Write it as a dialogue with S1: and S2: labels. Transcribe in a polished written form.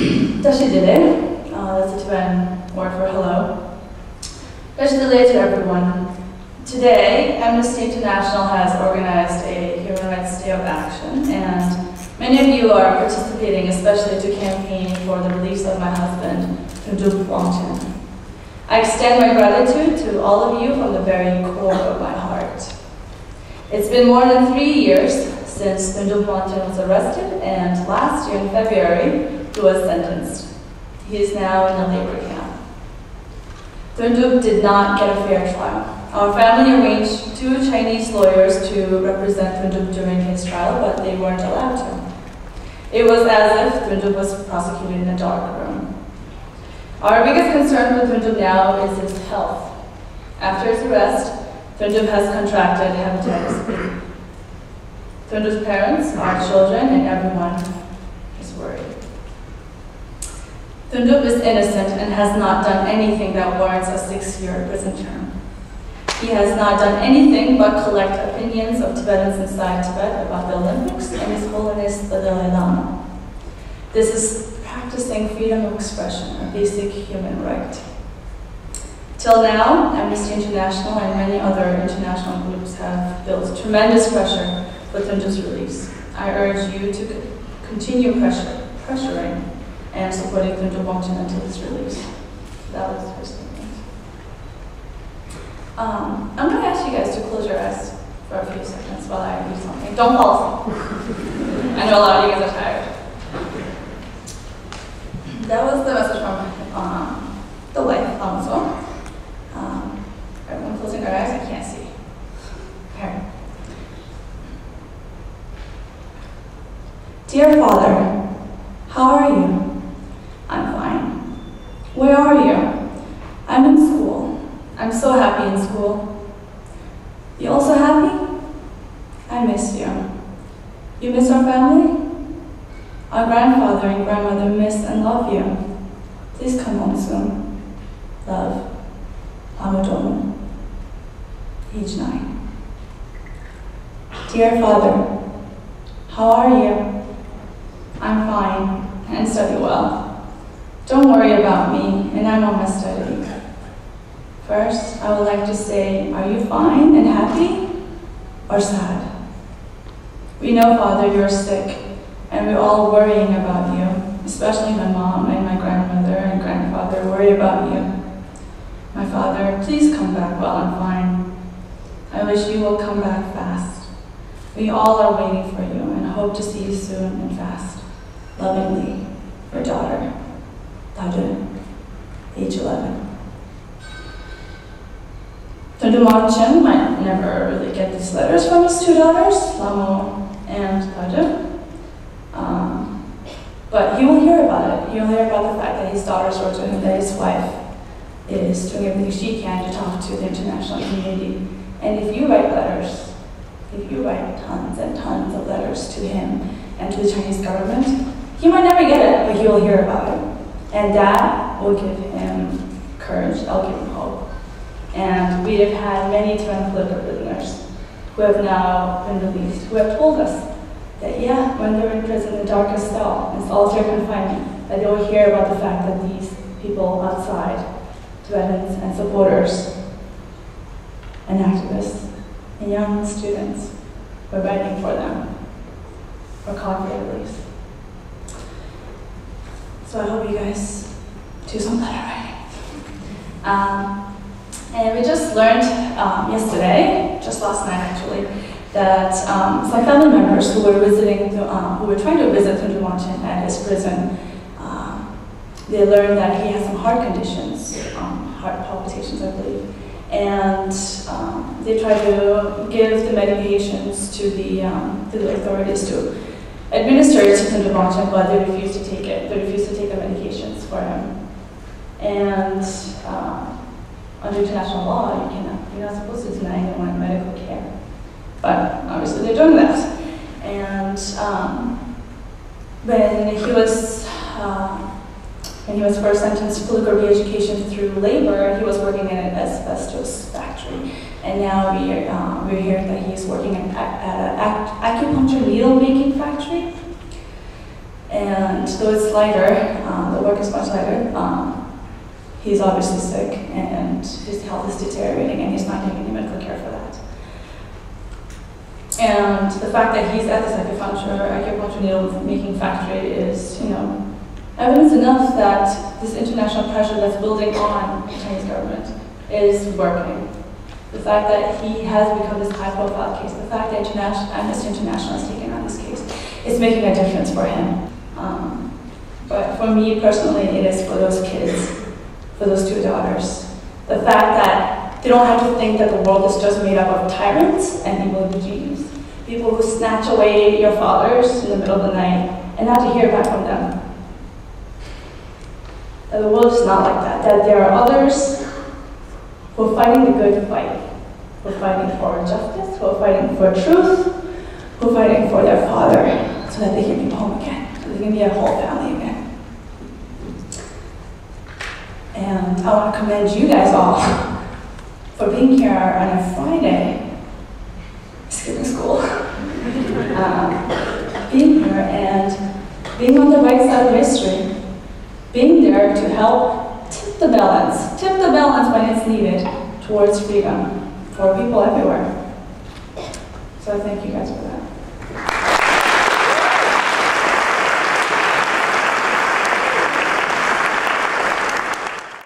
S1: Dashidile, that's a Tibetan word for hello. Dashidile to everyone. Today, Amnesty International has organized a Human Rights Day of Action, and many of you are participating, especially to campaign for the release of my husband, Dhondup Wangchen. I extend my gratitude to all of you from the very core of my heart. It's been more than 3 years since Dhondup Wangchen was arrested, and last year in February, he was sentenced. He is now in a labor camp. Dhondup did not get a fair trial. Our family arranged 2 Chinese lawyers to represent Dhondup during his trial, but they weren't allowed to. It was as if Dhondup was prosecuted in a dark room. Our biggest concern with Dhondup now is his health. After his arrest, Dhondup has contracted hepatitis B. Dhondup's parents, our children, and everyone is worried. Dhondup is innocent and has not done anything that warrants a 6-year prison term. He has not done anything but collect opinions of Tibetans inside Tibet about the Olympics and His Holiness the Dalai Lama. This is practicing freedom of expression, a basic human right. Till now, Amnesty International and many other international groups have built tremendous pressure for Dhondup's release. I urge you to continue pressuring and supporting Dhondup Wangchen until his release. That was the first thing. I'm going to ask you guys to close your eyes for a few seconds while I do something. Don't fall asleep. I know a lot of you guys are tired. That was the message from the wife, also. Everyone closing their eyes? I can't see. Okay. Dear Father, how are you? I'm fine. Where are you? I'm in school. I'm so happy in school. You also happy? I miss you. You miss our family? Our grandfather and grandmother miss and love you. Please come home soon. Love, Amadon, age 9. Dear Father, how are you? I'm fine and study well. Don't worry about me, and I'm on my study. First, I would like to say, are you fine and happy or sad? We know, Father, you're sick, and we're all worrying about you, especially my mom and my grandmother and grandfather worry about you. My Father, please come back while I'm fine. I wish you will come back fast. We all are waiting for you and hope to see you soon and fast. Lovingly, your daughter, Dhondup, age 11. Dhondup Wangchen might never really get these letters from his 2 daughters, Lamo and Dhondup. But he will hear about it. He will hear about the fact that his daughters wrote to him that his wife is doing everything she can to talk to the international community. And if you write letters, if you write tons and tons of letters to him and to the Chinese government, he might never get it, but he will hear about it. And that will give him courage, that will give him hope. And we have had many Tibetan political prisoners who have now been released, who have told us that, yeah, when they're in prison, in the darkest cell, in solitary confinement, that they will hear about the fact that these people outside, Tibetans and supporters and activists and young students, were writing for them for concrete release. So I hope you guys do some letter writing. And we just learned yesterday, just last night actually, that some family members who were visiting, who were trying to visit Dhondup Wangchen at his prison, they learned that he has some heart conditions, heart palpitations, I believe, and they tried to give the medications to the authorities to administer it to Dhondup Wangchen, but they refused to take it. They refused to take the medications for him, and under international law, you're not supposed to deny anyone medical care. But obviously they're doing that. And when he was first sentenced to political re-education through labor, he was working in an asbestos factory. And now we're hearing that he's working at an acupuncture needle making factory. And though it's lighter, the work is much lighter, he's obviously sick and his health is deteriorating and he's not getting any medical care for that. And the fact that he's at this acupuncture needle making factory is, evidence enough that this international pressure that's building on the Chinese government is working. The fact that he has become this high-profile case, the fact that Amnesty International has taken on this case, it's making a difference for him. But for me personally, it is for those kids, for those two daughters. The fact that they don't have to think that the world is just made up of tyrants and evil regimes. People who snatch away your fathers in the middle of the night and not to hear back from them. That the world is not like that. That there are others who are fighting the good fight. Who are fighting for justice, who are fighting for truth, who are fighting for their father so that they can be home again, so they can be a whole family again. And I want to commend you guys all for being here on a Friday, skipping school, being here and being on the right side of history, being there to help tip the balance when it's needed towards freedom for people everywhere. So I thank you guys for that.